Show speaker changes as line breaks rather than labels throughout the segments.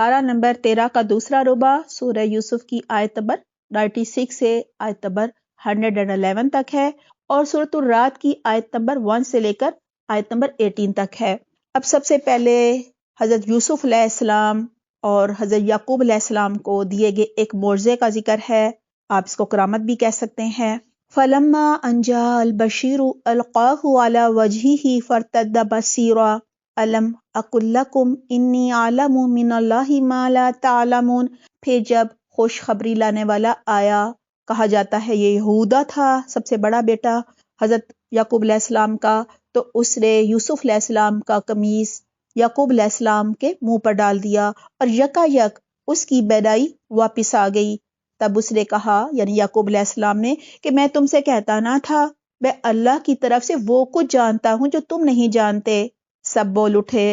پارہ نمبر 13 کا دوسرا ربع سورہ یوسف کی آیت نمبر 96 سے آیت نمبر 111 تک ہے، اور سورۃ الرعد کی آیت نمبر 1 سے لے کر آیت نمبر 18 تک ہے۔ اب سب سے پہلے حضرت یوسف علیہ السلام اور حضرت یعقوب علیہ السلام کو دیے گئے ایک معجزے کا ذکر ہے، آپ اس کو کرامت بھی کہہ سکتے ہیں۔ فَلَمَّا أَن جَاءَ الْبَشِيرُ أَلْقَاهُ عَلَى وَجْهِهِ فَارْتَدَّ بَصِيرًا أَلَمْ أَقُل لَّكُمْ إِنِّي أَعْلَمُ مِنَ اللَّهِ مَا لَا تَعْلَمُونَ۔ پھر جب خوشخبری لانے والا آیا، کہا جاتا ہے یہ یہودا تھا، سب سے بڑا بیٹا حضرت یعقوب علیہ السلام کا، تو اس نے یوسف علیہ السلام کا قمیص یعقوب علیہ السلام کے منہ پر ڈال دیا اور یکا یک اس کی بینائی واپس آ گئی۔ تب اس نے کہا، یعنی یعقوب علیہ السلام نے، کہ میں تم سے کہتا نہ تھا، میں اللہ کی طرف سے وہ کچھ جانتا ہوں جو تم نہیں جانتے۔ سب بول اٹھے،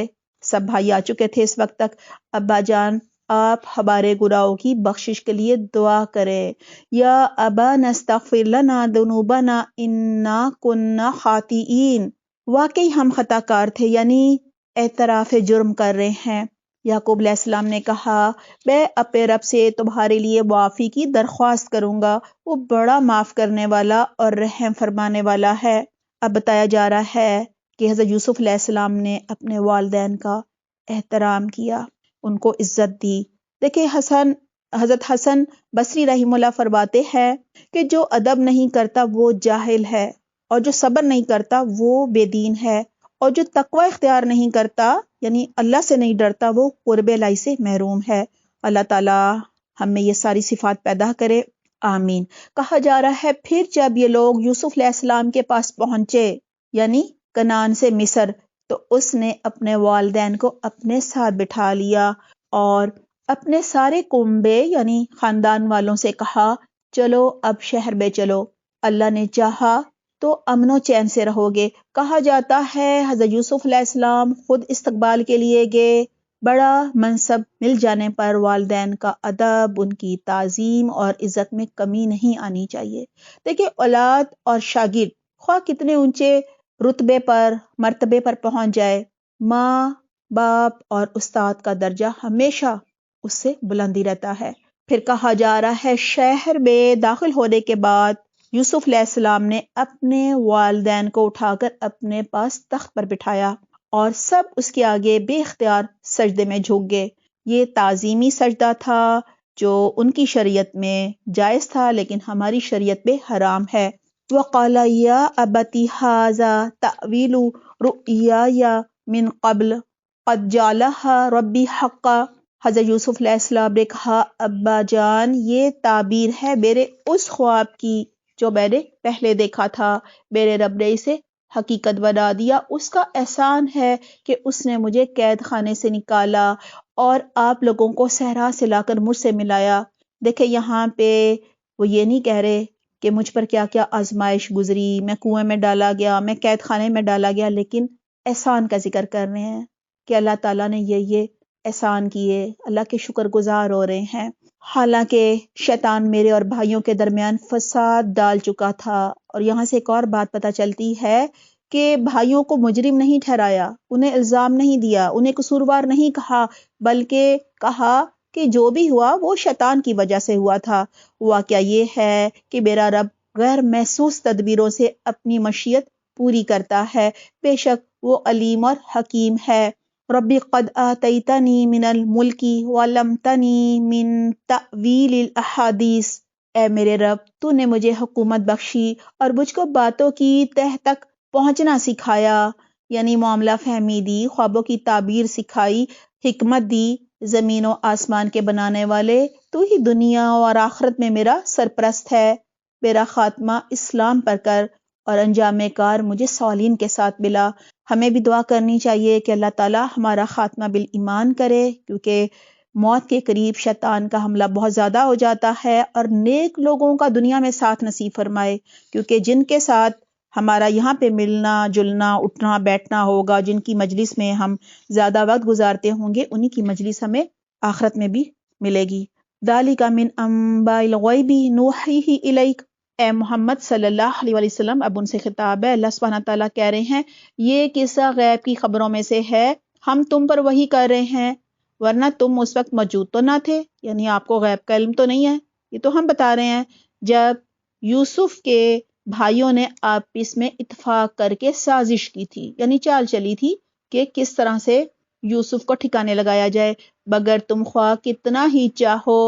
سب بھائی آ چکے تھے اس وقت تک۔ ابا جان، آپ ہمارے گناہوں کی بخشش کے لیے دعا کریں۔ یا ابا نستغفر لنا ذنوبنا انا کننا خاطئین۔ واقعی ہم خطا کار تھے، یعنی اعتراف جرم کر رہے ہیں۔ یعقوب علیہ السلام نے کہا، میں اپنے رب سے تمہارے لیے معافی کی درخواست کروں گا، وہ بڑا معاف کرنے والا اور رحم فرمانے والا ہے۔ اب بتایا جا رہا ہے کہ حضرت یوسف علیہ السلام نے اپنے والدین کا احترام کیا، ان کو عزت دی۔ دیکھیں حضرت حسن بصری رحمہ اللہ فرماتے ہیں کہ جو ادب نہیں کرتا وہ جاہل ہے، اور جو صبر نہیں کرتا وہ بے دین ہے، اور جو تقوی اختیار نہیں کرتا یعنی اللہ سے نہیں ڈرتا وہ قرب الہی سے محروم ہے۔ اللہ تعالی ہم میں یہ ساری صفات پیدا کرے، آمین۔ کہا جا رہا ہے پھر جب یہ لوگ یوسف علیہ السلام کے پاس پہنچے، یعنی کنعان سے مصر، تو اس نے اپنے والدین کو اپنے ساتھ بٹھا لیا اور اپنے سارے کنبے یعنی خاندان والوں سے کہا، چلو اب شہر میں چلو، اللہ نے چاہا تو امن و چین سے رہو گے۔ کہا جاتا ہے حضرت یوسف علیہ السلام خود استقبال کے لیے گئے۔ بڑا منصب مل جانے پر والدین کا ادب، ان کی تعظیم اور عزت میں کمی نہیں آنی چاہیے۔ دیکھیں اولاد اور شاگرد خواہ کتنے اونچے رتبے پر مرتبے پر پہنچ جائے، ماں باپ اور استاد کا درجہ ہمیشہ اس سے بلندی رہتا ہے۔ پھر کہا جا رہا ہے شہر میں داخل ہونے کے بعد یوسف علیہ السلام نے اپنے والدین کو اٹھا کر اپنے پاس تخت پر بٹھایا اور سب اس کے آگے بے اختیار سجدے میں جھک گئے۔ یہ تعظیمی سجدہ تھا جو ان کی شریعت میں جائز تھا لیکن ہماری شریعت میں حرام ہے۔ وَقَالَ يَا أَبَتِ هَٰذَا تَأْوِيلُ رُؤْيَايَ مِن قَبْلُ قَدْ جَعَلَهَا رَبِّي حَقًّا۔ حضرت یوسف علیہ السلام نے کہا، ابا جان یہ تعبیر ہے میرے اس خواب کی جو میں نے پہلے دیکھا تھا، میرے رب نے اسے حقیقت بنا دیا۔ اس کا احسان ہے کہ اس نے مجھے قید خانے سے نکالا اور آپ لوگوں کو صحرا سے لا کر مجھ سے ملایا۔ دیکھیں یہاں پہ وہ یہ نہیں کہہ رہے کہ مجھ پر کیا کیا آزمائش گزری، میں کنویں میں ڈالا گیا، میں قید خانے میں ڈالا گیا، لیکن احسان کا ذکر کر رہے ہیں کہ اللہ تعالیٰ نے یہ احسان کیے، اللہ کے شکر گزار ہو رہے ہیں۔ حالانکہ شیطان میرے اور بھائیوں کے درمیان فساد ڈال چکا تھا۔ اور یہاں سے ایک اور بات پتہ چلتی ہے کہ بھائیوں کو مجرم نہیں ٹھہرایا، انہیں الزام نہیں دیا، انہیں قصوروار نہیں کہا، بلکہ کہا کہ جو بھی ہوا وہ شیطان کی وجہ سے ہوا تھا۔ واقعہ یہ ہے کہ میرا رب غیر محسوس تدبیروں سے اپنی مشیت پوری کرتا ہے، بے شک وہ علیم اور حکیم ہے۔ ربی قد آتیتنی من الملک وعلمتنی من تأویل الاحادیث۔ اے میرے رب تو نے مجھے حکومت بخشی اور مجھ کو باتوں کی تہ تک پہنچنا سکھایا، یعنی معاملہ فہمی دی، خوابوں کی تعبیر سکھائی، حکمت دی۔ زمین و آسمان کے بنانے والے تو ہی دنیا اور آخرت میں میرا سرپرست ہے۔ میرا خاتمہ اسلام پر کر اور انجام کار مجھے صالحین کے ساتھ ملا۔ ہمیں بھی دعا کرنی چاہیے کہ اللہ تعالی ہمارا خاتمہ بالایمان کرے، کیونکہ موت کے قریب شیطان کا حملہ بہت زیادہ ہو جاتا ہے، اور نیک لوگوں کا دنیا میں ساتھ نصیب فرمائے، کیونکہ جن کے ساتھ ہمارا یہاں پہ ملنا جلنا اٹھنا بیٹھنا ہوگا، جن کی مجلس میں ہم زیادہ وقت گزارتے ہوں گے، انہی کی مجلس ہمیں آخرت میں بھی ملے گی۔ ذالک من انباء الغیب نوحیہ الیک۔ اے محمد صلی اللہ علیہ وسلم، اب ان سے خطاب ہے، اللہ سبحانہ تعالیٰ کہہ رہے ہیں یہ قصہ غیب کی خبروں میں سے ہے، ہم تم پر وحی کر رہے ہیں۔ ورنہ تم اس وقت موجود تو نہ تھے، یعنی آپ کو غیب کا علم تو نہیں ہے۔ یہ تو ہم بتا رہے ہیں جب یوسف کے بھائیوں نے آپس میں اتفاق کر کے سازش کی تھی، یعنی چال چلی تھی کہ کس طرح سے یوسف کو ٹھکانے لگایا جائے، مگر تم خواہ کتنا ہی چاہو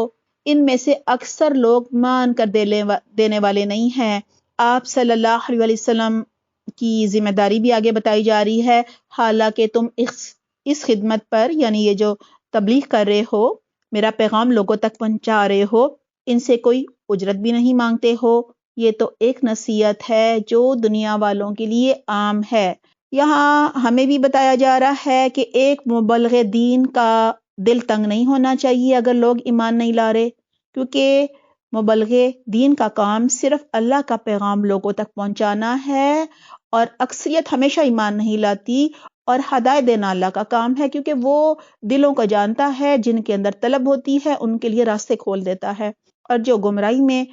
ان میں سے اکثر لوگ مان کر دینے والے نہیں ہیں۔ آپ صلی اللہ علیہ وسلم کی ذمہ داری بھی آگے بتائی جا رہی ہے، حالانکہ تم اس خدمت پر، یعنی یہ جو تبلیغ کر رہے ہو، میرا پیغام لوگوں تک پہنچا رہے ہو، ان سے کوئی اجرت بھی نہیں مانگتے ہو، یہ تو ایک نصیحت ہے جو دنیا والوں کے لیے عام ہے۔ یہاں ہمیں بھی بتایا جا رہا ہے کہ ایک مبلغ دین کا دل تنگ نہیں ہونا چاہیے اگر لوگ ایمان نہیں لا رہے، کیونکہ مبلغ دین کا کام صرف اللہ کا پیغام لوگوں تک پہنچانا ہے، اور اکثریت ہمیشہ ایمان نہیں لاتی، اور ہدایت دینا اللہ کا کام ہے، کیونکہ وہ دلوں کو جانتا ہے، جن کے اندر طلب ہوتی ہے ان کے لیے راستے کھول دیتا ہے، اور جو گمراہی میں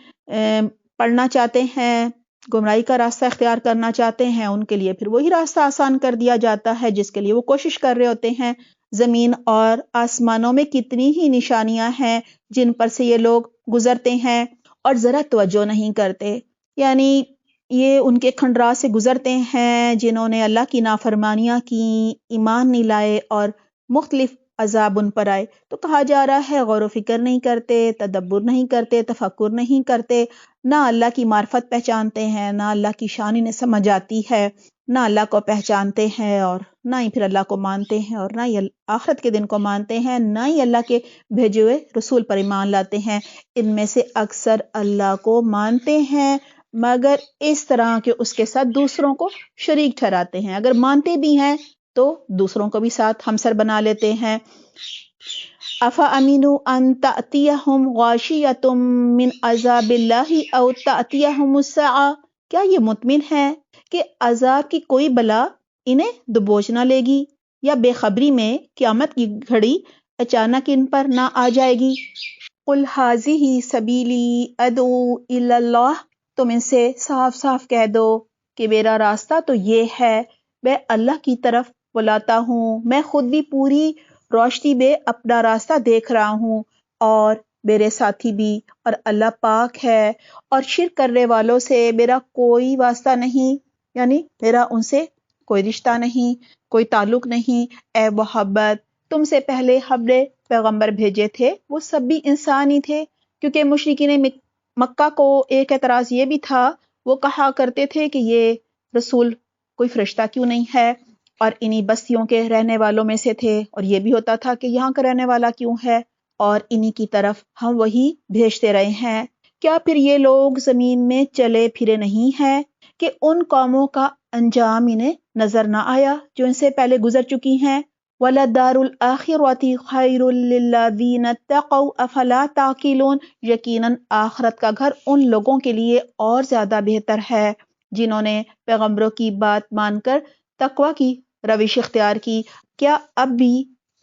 پڑھنا چاہتے ہیں، گمراہی کا راستہ اختیار کرنا چاہتے ہیں، ان کے لیے پھر وہی راستہ آسان کر دیا جاتا ہے جس کے لیے وہ کوشش کر رہے ہوتے ہیں۔ زمین اور آسمانوں میں کتنی ہی نشانیاں ہیں جن پر سے یہ لوگ گزرتے ہیں اور ذرا توجہ نہیں کرتے، یعنی یہ ان کے کھنڈرات سے گزرتے ہیں جنہوں نے اللہ کی نافرمانیاں کی، ایمان نہیں لائے اور مختلف عذاب ان پر آئے۔ تو کہا جا رہا ہے غور و فکر نہیں کرتے، تدبر نہیں کرتے، تفکر نہیں کرتے، نہ اللہ کی معرفت پہچانتے ہیں، نہ اللہ کی شان انہیں سمجھ آتی ہے، نہ اللہ کو پہچانتے ہیں، اور نہ ہی پھر اللہ کو مانتے ہیں، اور نہ ہی آخرت کے دن کو مانتے ہیں، نہ ہی اللہ کے بھیجے ہوئے رسول پر ایمان لاتے ہیں۔ ان میں سے اکثر اللہ کو مانتے ہیں مگر اس طرح کہ اس کے ساتھ دوسروں کو شریک ٹھہراتے ہیں، اگر مانتے بھی ہیں تو دوسروں کو بھی ساتھ ہمسر بنا لیتے ہیں۔ افامنوا ان تأتیہم غاشیۃ من عذاب اللہ او تأتیہم الساعۃ، کیا یہ مطمئن ہے کہ عذاب کی کوئی بلا انہیں دبوچ نہ لے گی، یا بے خبری میں قیامت کی گھڑی اچانک ان پر نہ آ جائے گی۔ قل ھذہ سبیلی ادعو الی اللہ، تم ان سے صاف صاف کہہ دو کہ میرا راستہ تو یہ ہے، میں اللہ کی طرف بلاتا ہوں، میں خود بھی پوری روشنی میں اپنا راستہ دیکھ رہا ہوں، اور میرے ساتھی بھی، اور اللہ پاک ہے، اور شرک کرنے والوں سے میرا کوئی واسطہ نہیں، یعنی میرا ان سے کوئی رشتہ نہیں، کوئی تعلق نہیں۔ اے محمد، تم سے پہلے ہم نے پیغمبر بھیجے تھے، وہ سب بھی انسان ہی تھے، کیونکہ مشرکین مکہ کو ایک اعتراض یہ بھی تھا، وہ کہا کرتے تھے کہ یہ رسول کوئی فرشتہ کیوں نہیں ہے، اور انہی بستیوں کے رہنے والوں میں سے تھے، اور یہ بھی ہوتا تھا کہ یہاں کا رہنے والا کیوں ہے، اور انہی کی طرف ہم وہی بھیجتے رہے ہیں۔ کیا پھر یہ لوگ زمین میں چلے پھرے نہیں ہیں کہ ان قوموں کا انجام انہیں نظر نہ آیا جو ان سے پہلے گزر چکی ہیں؟ وَلَدَّارُ الْآخِرَةِ خَيْرٌ لِّلَّذِينَ اتَّقَوْا أَفَلَا تَعْقِلُونَ، یقیناً آخرت کا گھر ان لوگوں کے لیے اور زیادہ بہتر ہے جنہوں نے پیغمبروں کی بات مان کر تقوی کی روش اختیار کی۔ کیا اب بھی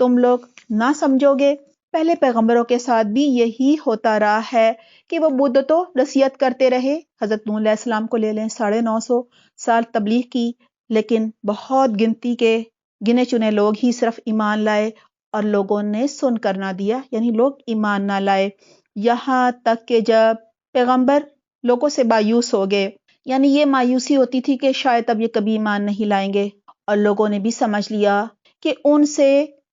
تم لوگ نہ سمجھو گے؟ پہلے پیغمبروں کے ساتھ بھی یہی ہوتا رہا ہے کہ وہ مدت و نصیحت کرتے رہے۔ حضرت نوح علیہ السلام کو لے لیں، 950 سال تبلیغ کی، لیکن بہت گنتی کے گنے چنے لوگ ہی صرف ایمان لائے، اور لوگوں نے سن کر نہ دیا، یعنی لوگ ایمان نہ لائے، یہاں تک کہ جب پیغمبر لوگوں سے مایوس ہو گئے، یعنی یہ مایوسی ہوتی تھی کہ شاید اب یہ کبھی ایمان نہیں لائیں گے، اور لوگوں نے بھی سمجھ لیا کہ ان سے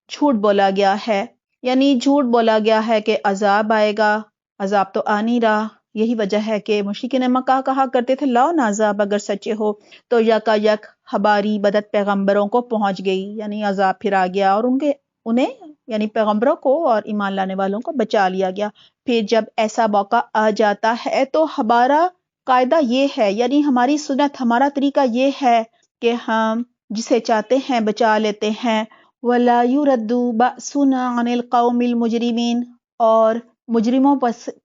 جھوٹ بولا گیا ہے، یعنی جھوٹ بولا گیا ہے کہ عذاب آئے گا، عذاب تو آ نہیں رہا۔ یہی وجہ ہے کہ مشرکین مکہ کہا کرتے تھے لاؤ نا عذاب اگر سچے ہو، تو یکا یک ہماری مدد پیغمبروں کو پہنچ گئی، یعنی عذاب پھر آ گیا، اور انہیں یعنی پیغمبروں کو اور ایمان لانے والوں کو بچا لیا گیا۔ پھر جب ایسا موقع آ جاتا ہے تو ہمارا قاعدہ یہ ہے، یعنی ہماری سنت، ہمارا طریقہ یہ ہے کہ ہم جسے چاہتے ہیں بچا لیتے ہیں۔ وَلَا يُرَدُّ بَأْسُنَا عَنِ الْقَوْمِ الْمُجْرِمِينَ، اور مجرموں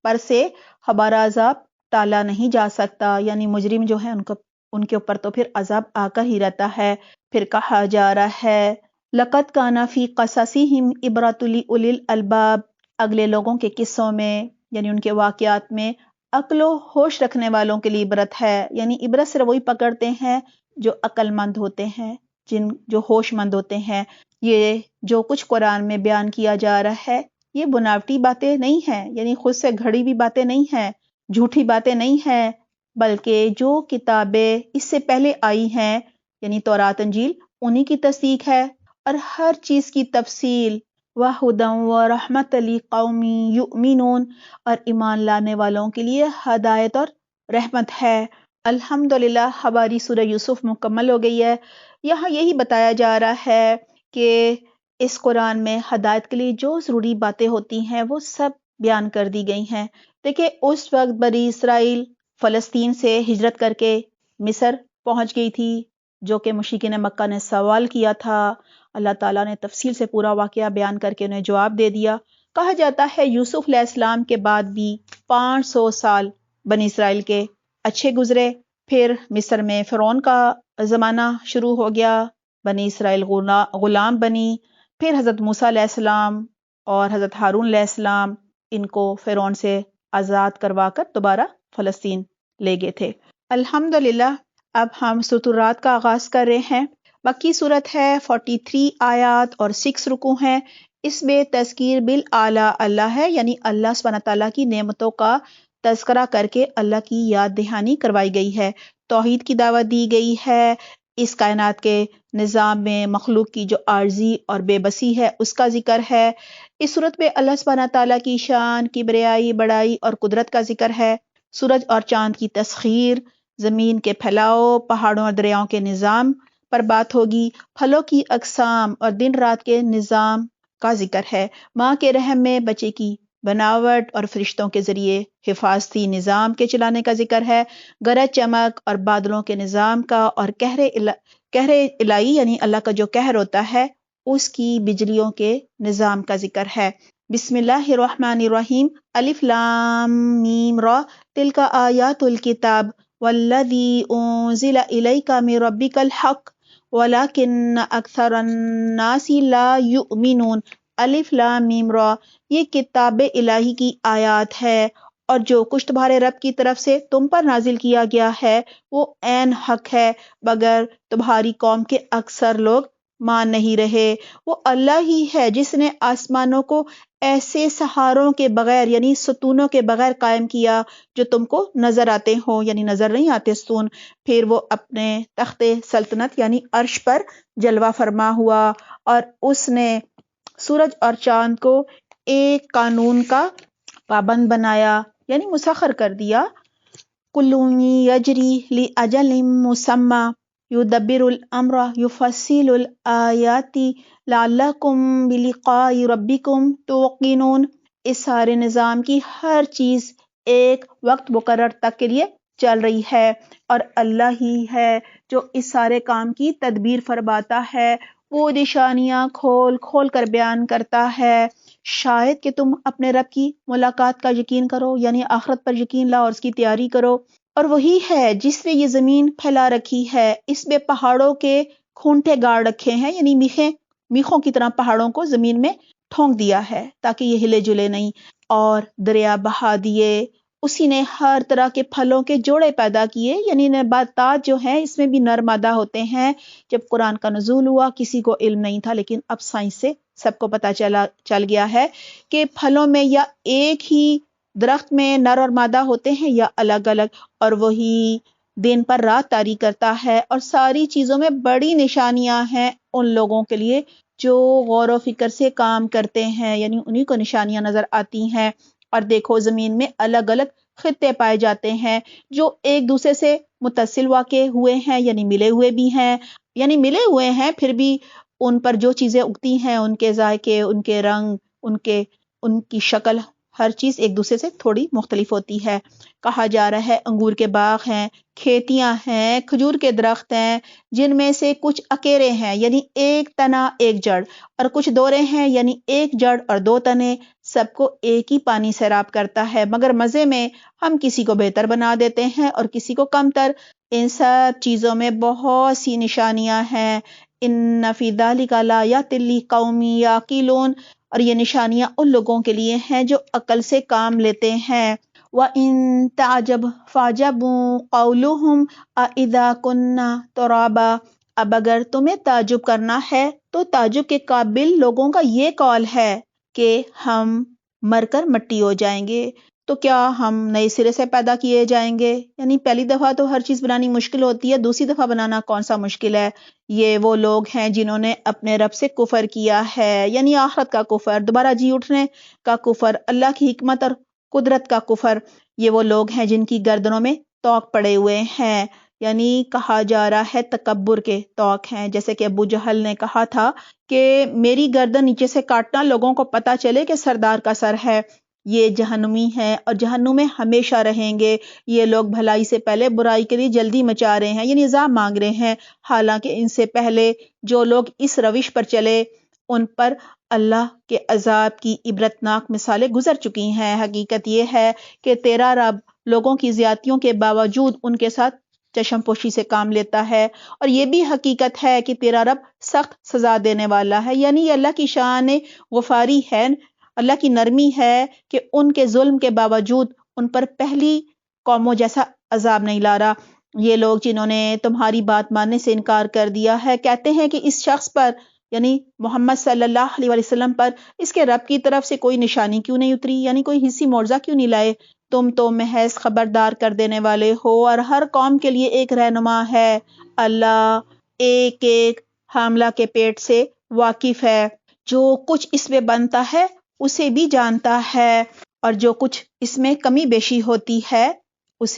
پر سے ہمارا عذاب ٹالا نہیں جا سکتا، یعنی مجرم جو ہیں ان کے اوپر تو پھر عذاب آ کر ہی رہتا ہے۔ پھر کہا جا رہا ہے لَقَدْ كَانَ فِي قَصَصِهِمْ عِبْرَةٌ لِأُولِي الْأَلْبَابِ، اگلے لوگوں کے قصوں میں، یعنی ان کے واقعات میں عقل و ہوش رکھنے والوں کے لیے عبرت ہے، یعنی عبرت صرف وہی پکڑتے ہیں جو عقل مند ہوتے ہیں۔ جو ہوش مند ہوتے ہیں، یہ جو کچھ قرآن میں بیان کیا جا رہا ہے یہ بناوٹی باتیں نہیں ہیں، یعنی خود سے گھڑی ہوئی باتیں نہیں ہیں، جھوٹی باتیں نہیں ہیں، بلکہ جو کتابیں اس سے پہلے آئی ہیں یعنی تورات انجیل انہی کی تصدیق ہے، اور ہر چیز کی تفصیل وَهُدًى وَرَحْمَةً لِقَوْمٍ يُؤْمِنُونَ اور ایمان لانے والوں کے لیے ہدایت اور رحمت ہے۔ الحمدللہ ہماری سورہ یوسف مکمل ہو گئی ہے۔ یہاں یہی بتایا جا رہا ہے کہ اس قرآن میں ہدایت کے لیے جو ضروری باتیں ہوتی ہیں وہ سب بیان کر دی گئی ہیں۔ دیکھیں اس وقت بنی اسرائیل فلسطین سے ہجرت کر کے مصر پہنچ گئی تھی، جو کہ مشرکین مکہ نے سوال کیا تھا۔ اللہ تعالیٰ نے تفصیل سے پورا واقعہ بیان کر کے انہیں جواب دے دیا۔ کہا جاتا ہے یوسف علیہ السلام کے بعد بھی 500 سال بنی اسرائیل کے اچھے گزرے، پھر مصر میں فرعون کا زمانہ شروع ہو گیا، بنی اسرائیل غلام بنی، پھر حضرت موسیٰ علیہ السلام اور حضرت ہارون علیہ السلام ان کو فرعون سے آزاد کروا کر دوبارہ فلسطین لے گئے تھے۔ الحمدللہ اب ہم سورۃ الرعد کا آغاز کر رہے ہیں۔ مکی صورت ہے، 43 آیات اور 6 رکوع ہیں۔ اس میں تذکیر بالآلاء اللہ ہے، یعنی اللہ سبحانہ تعالیٰ کی نعمتوں کا تذکرہ کر کے اللہ کی یاد دہانی کروائی گئی ہے، توحید کی دعوت دی گئی ہے، اس کائنات کے نظام میں مخلوق کی جو عارضی اور بے بسی ہے اس کا ذکر ہے۔ اس صورت میں اللہ سبحانہ تعالیٰ کی شان، کبریائی، بڑائی اور قدرت کا ذکر ہے، سورج اور چاند کی تسخیر، زمین کے پھیلاؤ، پہاڑوں اور دریاؤں کے نظام پر بات ہوگی، پھلوں کی اقسام اور دن رات کے نظام کا ذکر ہے، ماں کے رحم میں بچے کی بناوٹ اور فرشتوں کے ذریعے حفاظتی نظام کے چلانے کا ذکر ہے، گرج چمک اور بادلوں کے نظام کا، اور قہر الہی یعنی اللہ کا جو قہر ہوتا ہے اس کی بجلیوں کے نظام کا ذکر ہے۔ بسم اللہ الرحمن الرحیم، الف لام میم را، تلک آیات الکتاب والذی انزل الیک من ربک الحق ولکن اکثر الناس لا یؤمنون۔ الف لام میم را، یہ کتاب الہی کی آیات ہے اور جو کچھ تمہارے رب کی طرف سے تم پر نازل کیا گیا ہے وہ عین حق ہے، مگر تمہاری قوم کے اکثر لوگ مان نہیں رہے۔ وہ اللہ ہی ہے جس نے آسمانوں کو ایسے سہاروں کے بغیر یعنی ستونوں کے بغیر قائم کیا جو تم کو نظر آتے ہوں، یعنی نظر نہیں آتے ستون، پھر وہ اپنے تخت سلطنت یعنی عرش پر جلوہ فرما ہوا، اور اس نے سورج اور چاند کو ایک قانون کا پابند بنایا یعنی مسخر کر دیا۔ کل یجری لاجل مسمی یدبر الامر یفصل الآیات لعلکم بلقاء ربکم توقنون۔ اس سارے نظام کی ہر چیز ایک وقت مقرر تک کے لیے چل رہی ہے، اور اللہ ہی ہے جو اس سارے کام کی تدبیر فرماتا ہے، وہ نشانیاں کھول کھول کر بیان کرتا ہے، شاید کہ تم اپنے رب کی ملاقات کا یقین کرو، یعنی آخرت پر یقین لاؤ اور اس کی تیاری کرو۔ اور وہی ہے جس نے یہ زمین پھیلا رکھی ہے، اس میں پہاڑوں کے کھونٹے گاڑ رکھے ہیں، یعنی میخوں کی طرح پہاڑوں کو زمین میں ٹھونک دیا ہے تاکہ یہ ہلے جلے نہیں، اور دریا بہا دیے، اسی نے ہر طرح کے پھلوں کے جوڑے پیدا کیے، یعنی نباتات جو ہیں اس میں بھی نر مادہ ہوتے ہیں۔ جب قرآن کا نزول ہوا کسی کو علم نہیں تھا، لیکن اب سائنس سے سب کو پتہ چل گیا ہے کہ پھلوں میں یا ایک ہی درخت میں نر اور مادہ ہوتے ہیں یا الگ الگ، اور وہی دن پر رات طاری کرتا ہے، اور ساری چیزوں میں بڑی نشانیاں ہیں ان لوگوں کے لیے جو غور و فکر سے کام کرتے ہیں، یعنی انہی کو نشانیاں نظر آتی ہیں۔ اور دیکھو زمین میں الگ الگ خطے پائے جاتے ہیں جو ایک دوسرے سے متصل واقع ہوئے ہیں، یعنی ملے ہوئے ہیں، پھر بھی ان پر جو چیزیں اگتی ہیں، ان کے ذائقے، ان کے رنگ، ان کی شکل، ہر چیز ایک دوسرے سے تھوڑی مختلف ہوتی ہے۔ کہا جا رہا ہے انگور کے باغ ہیں، کھیتیاں ہیں، کھجور کے درخت ہیں، جن میں سے کچھ اکیرے ہیں یعنی ایک تنا ایک جڑ، اور کچھ دورے ہیں یعنی ایک جڑ اور دو تنے، سب کو ایک ہی پانی سیراب کرتا ہے، مگر مزے میں ہم کسی کو بہتر بنا دیتے ہیں اور کسی کو کمتر۔ ان سب چیزوں میں بہت سی نشانیاں ہیں۔ ان فی ذلک لآیات لقوم یعقلون، اور یہ نشانیاں ان لوگوں کے لیے ہیں جو عقل سے کام لیتے ہیں۔ وَإِن تَعْجَبْ فَعَجَبٌ قَوْلُهُمْ أَإِذَا كُنَّا تُرَابًا، اب اگر تمہیں تعجب کرنا ہے تو تعجب کے قابل لوگوں کا یہ قول ہے کہ ہم مر کر مٹی ہو جائیں گے تو کیا ہم نئے سرے سے پیدا کیے جائیں گے؟ یعنی پہلی دفعہ تو ہر چیز بنانی مشکل ہوتی ہے، دوسری دفعہ بنانا کون سا مشکل ہے؟ یہ وہ لوگ ہیں جنہوں نے اپنے رب سے کفر کیا ہے، یعنی آخرت کا کفر، دوبارہ جی اٹھنے کا کفر، اللہ کی حکمت اور قدرت کا کفر۔ یہ وہ لوگ ہیں جن کی گردنوں میں توق پڑے ہوئے ہیں، یعنی کہا جا رہا ہے تکبر کے توق ہیں، جیسے کہ ابو جہل نے کہا تھا کہ میری گردن نیچے سے کاٹنا لوگوں کو پتا چلے کہ سردار کا سر ہے۔ یہ جہنمی ہیں اور جہنم میں ہمیشہ رہیں گے۔ یہ لوگ بھلائی سے پہلے برائی کے لیے جلدی مچا رہے ہیں، یعنی عذاب مانگ رہے ہیں، حالانکہ ان سے پہلے جو لوگ اس روش پر چلے ان پر اللہ کے عذاب کی عبرتناک مثالیں گزر چکی ہیں۔ حقیقت یہ ہے کہ تیرا رب لوگوں کی زیادتیوں کے باوجود ان کے ساتھ چشم پوشی سے کام لیتا ہے، اور یہ بھی حقیقت ہے کہ تیرا رب سخت سزا دینے والا ہے، یعنی یہ اللہ کی شان غفاری ہے، اللہ کی نرمی ہے کہ ان کے ظلم کے باوجود ان پر پہلی قوموں جیسا عذاب نہیں لا رہا۔ یہ لوگ جنہوں نے تمہاری بات ماننے سے انکار کر دیا ہے کہتے ہیں کہ اس شخص پر یعنی محمد صلی اللہ علیہ وسلم پر اس کے رب کی طرف سے کوئی نشانی کیوں نہیں اتری، یعنی کوئی حسی معجزہ کیوں نہیں لائے؟ تم تو محض خبردار کر دینے والے ہو اور ہر قوم کے لیے ایک رہنما ہے۔ اللہ ایک ایک حاملہ کے پیٹ سے واقف ہے، جو کچھ اس میں بنتا ہے اسے بھی جانتا ہے، اور جو کچھ اس میں کمی بیشی ہوتی ہے اس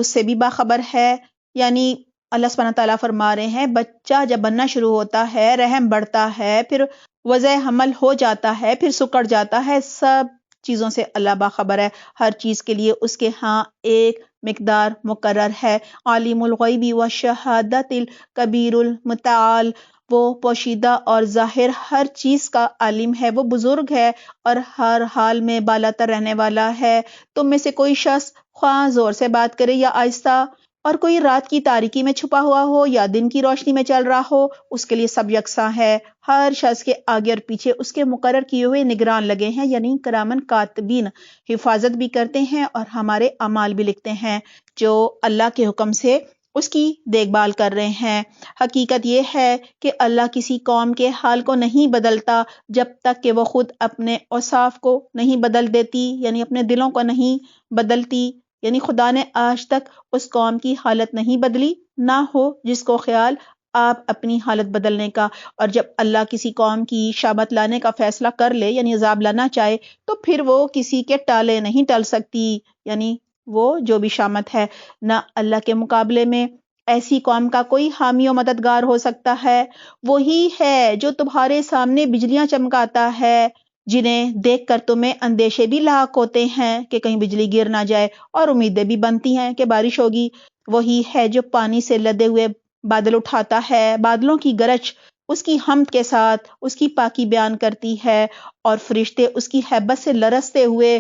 سے بھی باخبر ہے۔ یعنی اللہ سبحانہ تعالیٰ فرما رہے ہیں بچہ جب بننا شروع ہوتا ہے، رحم بڑھتا ہے، پھر وضع حمل ہو جاتا ہے، پھر سکڑ جاتا ہے، سب چیزوں سے اللہ باخبر ہے۔ ہر چیز کے لیے اس کے ہاں ایک مقدار مقرر ہے۔ عالم الغیب والشہادۃ الکبیر المتعال، وہ پوشیدہ اور ظاہر ہر چیز کا عالم ہے، وہ بزرگ ہے اور ہر حال میں بالاتر رہنے والا ہے۔ تم میں سے کوئی شخص خواہ زور سے بات کرے یا آہستہ، اور کوئی رات کی تاریکی میں چھپا ہوا ہو یا دن کی روشنی میں چل رہا ہو، اس کے لیے سب یکساں ہے۔ ہر شخص کے آگے اور پیچھے اس کے مقرر کیے ہوئے نگران لگے ہیں، یعنی کرامن کاتبین، حفاظت بھی کرتے ہیں اور ہمارے اعمال بھی لکھتے ہیں، جو اللہ کے حکم سے اس کی دیکھ بھال کر رہے ہیں۔ حقیقت یہ ہے کہ اللہ کسی قوم کے حال کو نہیں بدلتا جب تک کہ وہ خود اپنے اوصاف کو نہیں بدل دیتی، یعنی اپنے دلوں کو نہیں بدلتی، یعنی خدا نے آج تک اس قوم کی حالت نہیں بدلی، نہ ہو جس کو خیال آپ اپنی حالت بدلنے کا۔ اور جب اللہ کسی قوم کی شامت لانے کا فیصلہ کر لے، یعنی عذاب لانا چاہے، تو پھر وہ کسی کے ٹالے نہیں ٹل سکتی، یعنی وہ جو بھی شامت ہے، نہ اللہ کے مقابلے میں ایسی قوم کا کوئی حامی و مددگار ہو سکتا ہے۔ وہی ہے جو تمہارے سامنے بجلیاں چمکاتا ہے، جنہیں دیکھ کر تمہیں اندیشے بھی لاحق ہوتے ہیں کہ کہیں بجلی گر نہ جائے، اور امیدیں بھی بنتی ہیں کہ بارش ہوگی۔ وہی ہے جو پانی سے لدے ہوئے بادل اٹھاتا ہے، بادلوں کی گرج اس کی حمد کے ساتھ اس کی پاکی بیان کرتی ہے، اور فرشتے اس کی ہیبت سے لرزتے ہوئے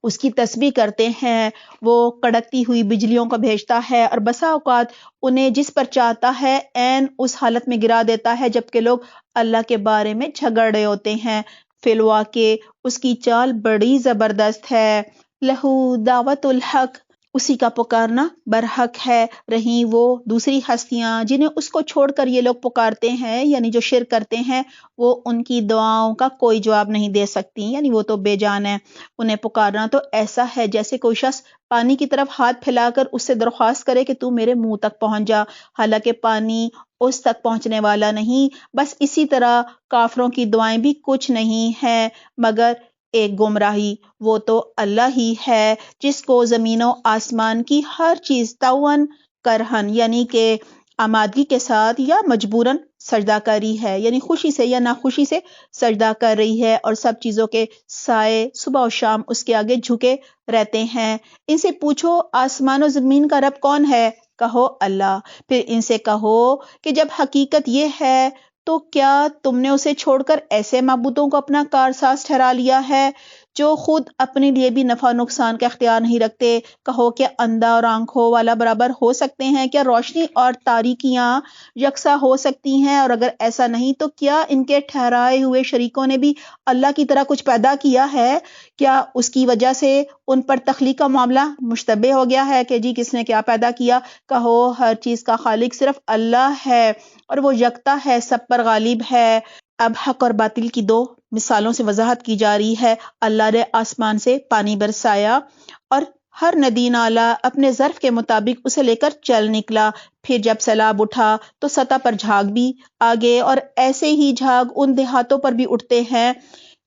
اس کی تسبیح کرتے ہیں۔ وہ کڑکتی ہوئی بجلیوں کو بھیجتا ہے اور بسا اوقات انہیں جس پر چاہتا ہے عین اس حالت میں گرا دیتا ہے جبکہ لوگ اللہ کے بارے میں جھگڑ رہے ہوتے ہیں۔ فی الواقع اس کی چال بڑی زبردست ہے۔ لہو دعوت الحق، اسی کا پکارنا برحق ہے۔ رہیں وہ دوسری ہستیاں جنہیں اس کو چھوڑ کر یہ لوگ پکارتے ہیں، یعنی جو شرک کرتے ہیں، وہ ان کی دعاؤں کا کوئی جواب نہیں دے سکتی، یعنی وہ تو بے جان ہے۔ انہیں پکارنا تو ایسا ہے جیسے کوئی شخص پانی کی طرف ہاتھ پھیلا کر اس سے درخواست کرے کہ تو میرے منہ تک پہنچ جا، حالانکہ پانی اس تک پہنچنے والا نہیں۔ بس اسی طرح کافروں کی دعائیں بھی کچھ نہیں ہیں مگر ایک گمراہی۔ وہ تو اللہ ہی ہے جس کو زمین و آسمان کی ہر چیز تعاون کرہن، یعنی کہ آمادگی کے ساتھ یا مجبوراً سجدہ کر رہی ہے، یعنی خوشی سے یا ناخوشی سے سجدہ کر رہی ہے، اور سب چیزوں کے سائے صبح و شام اس کے آگے جھکے رہتے ہیں۔ ان سے پوچھو آسمان و زمین کا رب کون ہے؟ کہو اللہ۔ پھر ان سے کہو کہ جب حقیقت یہ ہے تو کیا تم نے اسے چھوڑ کر ایسے معبودوں کو اپنا کارساز ٹھہرا لیا ہے جو خود اپنے لیے بھی نفع نقصان کا اختیار نہیں رکھتے. کہو کہ اندھا اور آنکھوں والا برابر ہو سکتے ہیں؟ کیا روشنی اور تاریکیاں یکساں ہو سکتی ہیں؟ اور اگر ایسا نہیں تو کیا ان کے ٹھہرائے ہوئے شریکوں نے بھی اللہ کی طرح کچھ پیدا کیا ہے؟ کیا اس کی وجہ سے ان پر تخلیق کا معاملہ مشتبہ ہو گیا ہے کہ جی کس نے کیا پیدا کیا؟ کہو ہر چیز کا خالق صرف اللہ ہے اور وہ یکتا ہے، سب پر غالب ہے. اب حق اور باطل کی دو مثالوں سے وضاحت کی جا رہی ہے. اللہ نے آسمان سے پانی برسایا اور ہر ندی نالا اپنے ظرف کے مطابق اسے لے کر چل نکلا. پھر جب سیلاب اٹھا تو سطح پر جھاگ بھی آگے، اور ایسے ہی جھاگ ان دیہاتوں پر بھی اٹھتے ہیں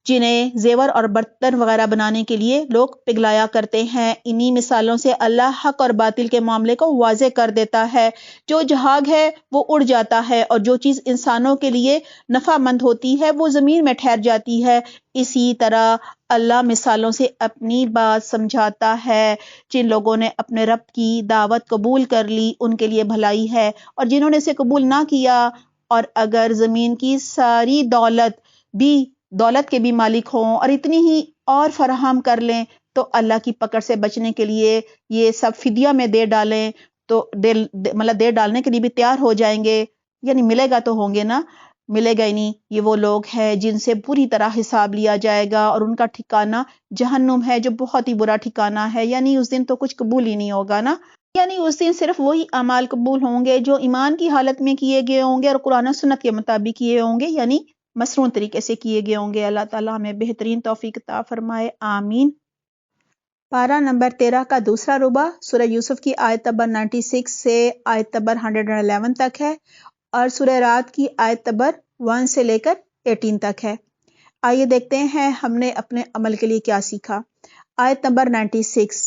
جنہیں زیور اور برتن وغیرہ بنانے کے لیے لوگ پگھلایا کرتے ہیں. انہی مثالوں سے اللہ حق اور باطل کے معاملے کو واضح کر دیتا ہے. جو جھاگ ہے وہ اڑ جاتا ہے، اور جو چیز انسانوں کے لیے نفع مند ہوتی ہے وہ زمین میں ٹھہر جاتی ہے. اسی طرح اللہ مثالوں سے اپنی بات سمجھاتا ہے. جن لوگوں نے اپنے رب کی دعوت قبول کر لی ان کے لیے بھلائی ہے، اور جنہوں نے اسے قبول نہ کیا، اور اگر زمین کی ساری دولت کے بھی مالک ہوں اور اتنی ہی اور فراہم کر لیں تو اللہ کی پکڑ سے بچنے کے لیے یہ سب فدیہ میں دے ڈالیں تو مطلب دے ڈالنے کے لیے بھی تیار ہو جائیں گے. یعنی ملے گا تو ہوں گے نا، ملے گا ہی نہیں. یہ وہ لوگ ہیں جن سے پوری طرح حساب لیا جائے گا، اور ان کا ٹھکانہ جہنم ہے جو بہت ہی برا ٹھکانہ ہے. یعنی اس دن تو کچھ قبول ہی نہیں ہوگا نا. یعنی اس دن صرف وہی اعمال قبول ہوں گے جو ایمان کی حالت میں کیے گئے ہوں گے اور قرآن و سنت کے مطابق کیے ہوں گے، یعنی مسنون طریقے سے کیے گئے ہوں گے. اللہ تعالیٰ ہمیں بہترین توفیق عطا فرمائے، آمین. پارہ نمبر 13 کا دوسرا ربع سورہ یوسف کی آیت نمبر 96 سے آیت نمبر 111 تک ہے، اور سورہ رعد کی آیت نمبر 1 سے لے کر 18 تک ہے. آئیے دیکھتے ہیں ہم نے اپنے عمل کے لیے کیا سیکھا. آیت نمبر 96.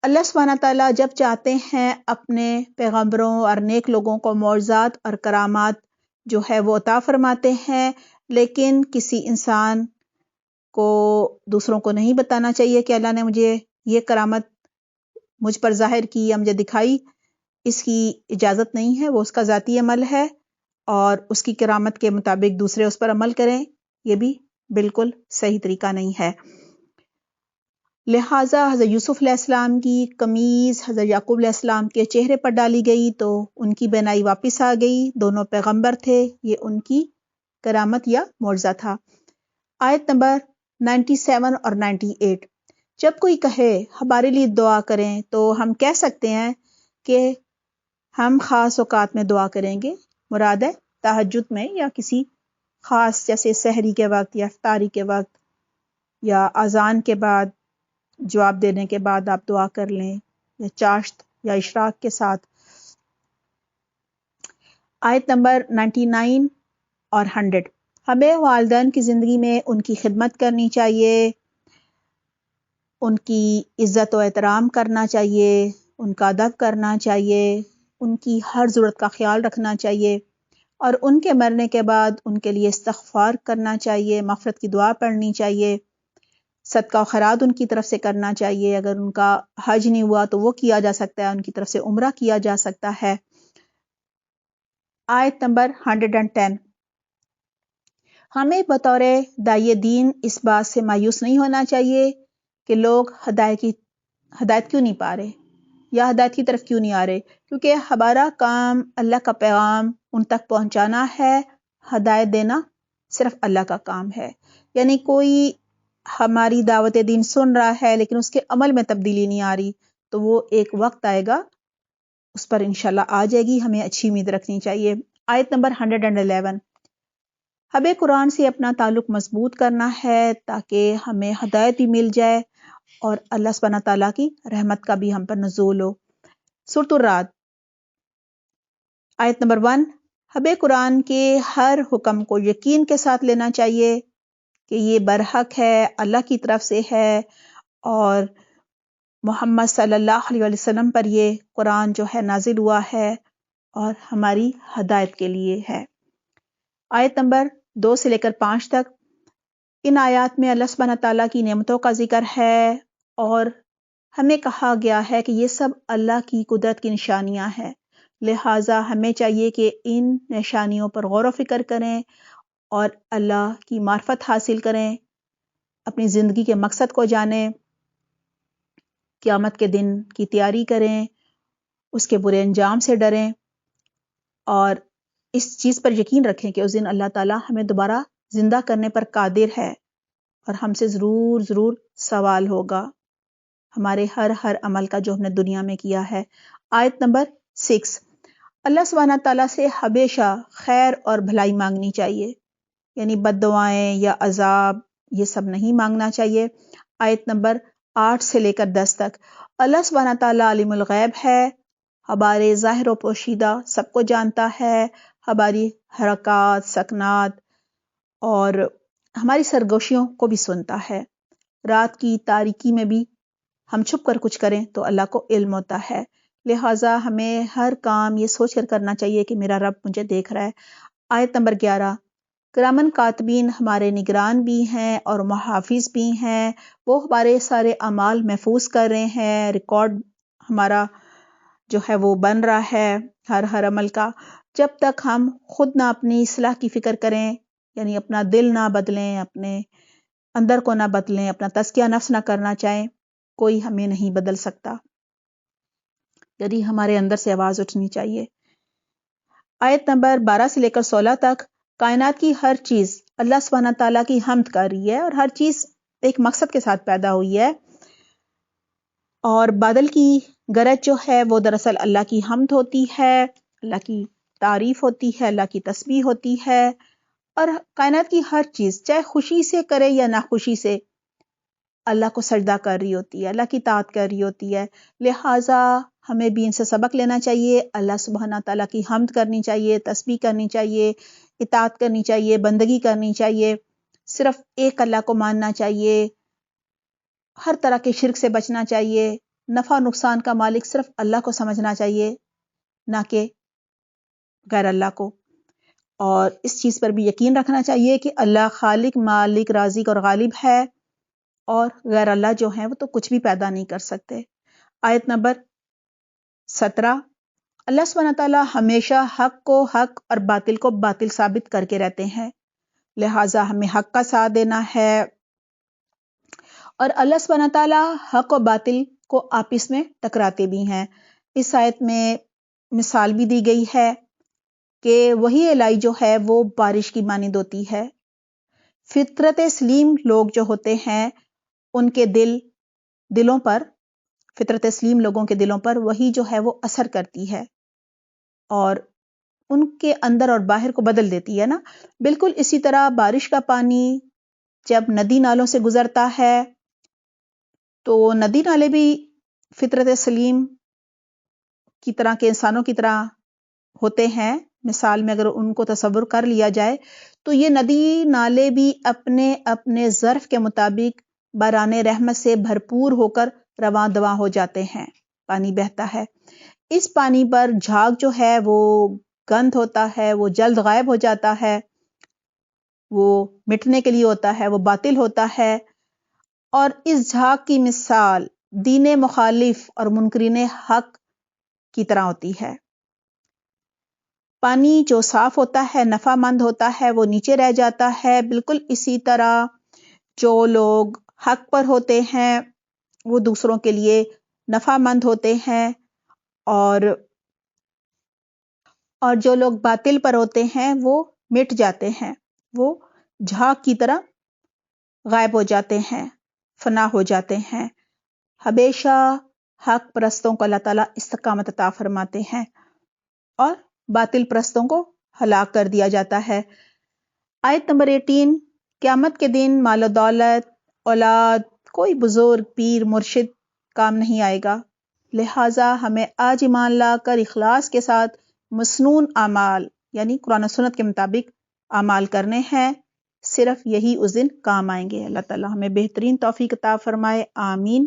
اللہ سبحانہ تعالیٰ جب چاہتے ہیں اپنے پیغمبروں اور نیک لوگوں کو معجزات اور کرامات جو ہے وہ عطا فرماتے ہیں، لیکن کسی انسان کو دوسروں کو نہیں بتانا چاہیے کہ اللہ نے مجھے یہ کرامت مجھ پر ظاہر کی یا مجھے دکھائی. اس کی اجازت نہیں ہے، وہ اس کا ذاتی عمل ہے، اور اس کی کرامت کے مطابق دوسرے اس پر عمل کریں، یہ بھی بالکل صحیح طریقہ نہیں ہے. لہٰذا حضرت یوسف علیہ السلام کی قمیض حضرت یعقوب علیہ السلام کے چہرے پر ڈالی گئی تو ان کی بینائی واپس آ گئی. دونوں پیغمبر تھے، یہ ان کی کرامت یا معجزہ تھا. آیت نمبر 97 اور 98. جب کوئی کہے ہمارے لیے دعا کریں تو ہم کہہ سکتے ہیں کہ ہم خاص اوقات میں دعا کریں گے. مراد ہے تہجد میں یا کسی خاص جیسے سحری کے وقت یا افطاری کے وقت یا اذان کے بعد جواب دینے کے بعد آپ دعا کر لیں، یا چاشت یا اشراق کے ساتھ. آیت نمبر 99 اور 100. ہمیں والدین کی زندگی میں ان کی خدمت کرنی چاہیے، ان کی عزت و احترام کرنا چاہیے، ان کا ادب کرنا چاہیے، ان کی ہر ضرورت کا خیال رکھنا چاہیے، اور ان کے مرنے کے بعد ان کے لیے استغفار کرنا چاہیے، مغفرت کی دعا پڑھنی چاہیے، صدقہ و خیرات ان کی طرف سے کرنا چاہیے. اگر ان کا حج نہیں ہوا تو وہ کیا جا سکتا ہے، ان کی طرف سے عمرہ کیا جا سکتا ہے. آیت نمبر 110. ہمیں بطور داعی دین اس بات سے مایوس نہیں ہونا چاہیے کہ لوگ ہدایت کیوں نہیں پا رہے یا ہدایت کی طرف کیوں نہیں آ رہے، کیونکہ ہمارا کام اللہ کا پیغام ان تک پہنچانا ہے. ہدایت دینا صرف اللہ کا کام ہے. یعنی کوئی ہماری دعوت دین سن رہا ہے لیکن اس کے عمل میں تبدیلی نہیں آ رہی، تو وہ ایک وقت آئے گا اس پر انشاءاللہ آ جائے گی. ہمیں اچھی امید رکھنی چاہیے. آیت نمبر 111. ہمیں قرآن سے اپنا تعلق مضبوط کرنا ہے تاکہ ہمیں ہدایت بھی مل جائے اور اللہ سبحانہ تعالیٰ کی رحمت کا بھی ہم پر نزول ہو. سورۃ الرعد آیت نمبر 1. ہمیں قرآن کے ہر حکم کو یقین کے ساتھ لینا چاہیے کہ یہ برحق ہے، اللہ کی طرف سے ہے، اور محمد صلی اللہ علیہ وسلم پر یہ قرآن جو ہے نازل ہوا ہے اور ہماری ہدایت کے لیے ہے. آیت نمبر 2 سے لے کر 5 تک. ان آیات میں اللہ سبحانہ تعالیٰ کی نعمتوں کا ذکر ہے اور ہمیں کہا گیا ہے کہ یہ سب اللہ کی قدرت کی نشانیاں ہیں. لہٰذا ہمیں چاہیے کہ ان نشانیوں پر غور و فکر کریں اور اللہ کی معرفت حاصل کریں اپنی زندگی کے مقصد کو جانیں، قیامت کے دن کی تیاری کریں، اس کے برے انجام سے ڈریں، اور اس چیز پر یقین رکھیں کہ اس دن اللہ تعالیٰ ہمیں دوبارہ زندہ کرنے پر قادر ہے اور ہم سے ضرور ضرور سوال ہوگا ہمارے ہر عمل کا جو ہم نے دنیا میں کیا ہے۔ آیت نمبر 6، اللہ سبحانہ تعالیٰ سے ہمیشہ خیر اور بھلائی مانگنی چاہیے، یعنی بد دعائیں یا عذاب یہ سب نہیں مانگنا چاہیے۔ آیت نمبر 8 سے لے کر 10 تک، اللہ سبحانہ تعالیٰ عالم الغیب ہے، ہمارے ظاہر و پوشیدہ سب کو جانتا ہے، ہماری حرکات، سکنات اور ہماری سرگوشیوں کو بھی سنتا ہے۔ رات کی تاریکی میں بھی ہم چھپ کر کچھ کریں تو اللہ کو علم ہوتا ہے، لہٰذا ہمیں ہر کام یہ سوچ کر کرنا چاہیے کہ میرا رب مجھے دیکھ رہا ہے۔ آیت نمبر 11، کرامن کاتبین ہمارے نگران بھی ہیں اور محافظ بھی ہیں، وہ ہمارے سارے اعمال محفوظ کر رہے ہیں، ریکارڈ ہمارا جو ہے وہ بن رہا ہے ہر عمل کا۔ جب تک ہم خود نہ اپنی اصلاح کی فکر کریں، یعنی اپنا دل نہ بدلیں، اپنے اندر کو نہ بدلیں، اپنا تزکیہ نفس نہ کرنا چاہیں، کوئی ہمیں نہیں بدل سکتا، یعنی ہمارے اندر سے آواز اٹھنی چاہیے۔ آیت نمبر 12 سے لے کر 16 تک، کائنات کی ہر چیز اللہ سبحانہ تعالیٰ کی حمد کر رہی ہے اور ہر چیز ایک مقصد کے ساتھ پیدا ہوئی ہے، اور بادل کی گرج جو ہے وہ دراصل اللہ کی حمد ہوتی ہے، اللہ کی تعریف ہوتی ہے، اللہ کی تسبیح ہوتی ہے، اور کائنات کی ہر چیز چاہے خوشی سے کرے یا ناخوشی سے اللہ کو سجدہ کر رہی ہوتی ہے، اللہ کی اطاعت کر رہی ہوتی ہے، لہٰذا ہمیں بھی ان سے سبق لینا چاہیے، اللہ سبحانہ تعالیٰ کی حمد کرنی چاہیے، تسبیح کرنی چاہیے، اطاعت کرنی چاہیے، بندگی کرنی چاہیے، صرف ایک اللہ کو ماننا چاہیے، ہر طرح کے شرک سے بچنا چاہیے، نفع نقصان کا مالک صرف اللہ کو سمجھنا چاہیے، نہ کہ غیر اللہ کو، اور اس چیز پر بھی یقین رکھنا چاہیے کہ اللہ خالق، مالک، رازق اور غالب ہے، اور غیر اللہ جو ہیں وہ تو کچھ بھی پیدا نہیں کر سکتے۔ آیت نمبر 17، اللہ سبحانہ تعالیٰ ہمیشہ حق کو حق اور باطل کو باطل ثابت کر کے رہتے ہیں، لہٰذا ہمیں حق کا ساتھ دینا ہے، اور اللہ سبحانہ تعالیٰ حق و باطل کو آپس میں ٹکراتے بھی ہیں۔ اس آیت میں مثال بھی دی گئی ہے کہ وہی الہی جو ہے وہ بارش کی مانند ہوتی ہے۔ فطرت سلیم لوگ جو ہوتے ہیں ان کے دلوں پر، فطرت سلیم لوگوں کے دلوں پر وہی جو ہے وہ اثر کرتی ہے اور ان کے اندر اور باہر کو بدل دیتی ہے نا۔ بالکل اسی طرح بارش کا پانی جب ندی نالوں سے گزرتا ہے تو ندی نالے بھی فطرت سلیم کی طرح کے انسانوں کی طرح ہوتے ہیں، مثال میں اگر ان کو تصور کر لیا جائے تو یہ ندی نالے بھی اپنے اپنے ظرف کے مطابق باران رحمت سے بھرپور ہو کر رواں دواں ہو جاتے ہیں، پانی بہتا ہے۔ اس پانی پر جھاگ جو ہے وہ گند ہوتا ہے، وہ جلد غائب ہو جاتا ہے، وہ مٹنے کے لیے ہوتا ہے، وہ باطل ہوتا ہے، اور اس جھاگ کی مثال دین مخالف اور منکرین حق کی طرح ہوتی ہے۔ پانی جو صاف ہوتا ہے، نفع مند ہوتا ہے، وہ نیچے رہ جاتا ہے، بالکل اسی طرح جو لوگ حق پر ہوتے ہیں وہ دوسروں کے لیے نفع مند ہوتے ہیں، اور جو لوگ باطل پر ہوتے ہیں وہ مٹ جاتے ہیں، وہ جھاگ کی طرح غائب ہو جاتے ہیں، فنا ہو جاتے ہیں۔ ہمیشہ حق پرستوں کو اللہ تعالیٰ استقامت عطا فرماتے ہیں اور باطل پرستوں کو ہلاک کر دیا جاتا ہے۔ آیت نمبر 18، قیامت کے دن مال و دولت، اولاد، کوئی بزرگ، پیر، مرشد کام نہیں آئے گا، لہٰذا ہمیں آج ایمان لا کر اخلاص کے ساتھ مسنون اعمال یعنی قرآن و سنت کے مطابق اعمال کرنے ہیں، صرف یہی اس دن کام آئیں گے۔ اللہ تعالیٰ ہمیں بہترین توفیق عطا فرمائے، آمین۔